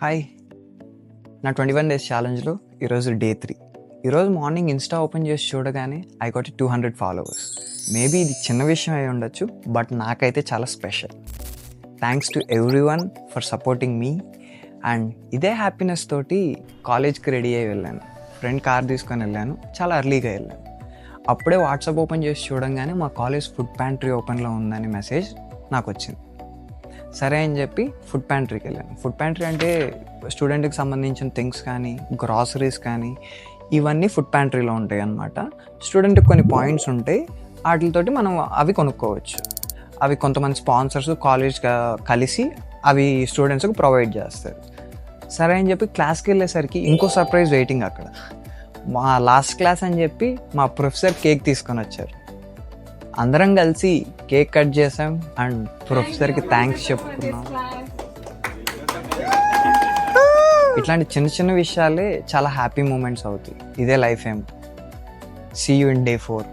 Hi, నా 21 days ఛాలెంజ్లో ఈరోజు day 3. ఈరోజు మార్నింగ్ ఇన్స్టా ఓపెన్ చేసి చూడగానే ఐ గాట్ 200 ఫాలోవర్స్. మేబీ ఇది చిన్న విషయం అయి ఉండొచ్చు, బట్ నాకైతే చాలా special. Thanks to every one for supporting me. And ఇదే హ్యాపీనెస్ తోటి కాలేజ్కి రెడీ అయ్యి వెళ్ళాను. ఫ్రెండ్ కార్ తీసుకొని వెళ్ళాను, చాలా ఎర్లీగా వెళ్ళాను. అప్పుడే వాట్సాప్ ఓపెన్ చేసి చూడంగానే మా కాలేజ్ ఫుడ్ ప్యాంట్రీ ఓపెన్లో ఉందని మెసేజ్ నాకు వచ్చింది. సరే అని చెప్పి ఫుడ్ ప్యాంట్రీకి వెళ్ళాను. ఫుడ్ ప్యాంట్రీ అంటే స్టూడెంట్కి సంబంధించిన థింగ్స్ కానీ, గ్రాసరీస్ కానీ ఇవన్నీ ఫుడ్ ప్యాంట్రీలో ఉంటాయి అన్నమాట. స్టూడెంట్కి కొన్ని పాయింట్స్ ఉంటాయి, వాటితోటి మనం అవి కొనుక్కోవచ్చు. అవి కొంతమంది స్పాన్సర్స్ కాలేజ్ కలిసి అవి స్టూడెంట్స్కి ప్రొవైడ్ చేస్తారు. సరే అని చెప్పి క్లాస్కి వెళ్ళేసరికి ఇంకో సర్ప్రైజ్ వెయిటింగ్ అక్కడ. మా లాస్ట్ క్లాస్ అని చెప్పి మా ప్రొఫెసర్ కేక్ తీసుకొని వచ్చారు. అందరం కలిసి కేక్ కట్ చేసాం అండ్ ప్రొఫెసర్కి థ్యాంక్స్ చెప్పుకున్నాం. ఇట్లాంటి చిన్న చిన్న విషయాలే చాలా హ్యాపీ మూమెంట్స్ అవుతాయి. ఇదే లైఫ్ ఏం. See you in day 4.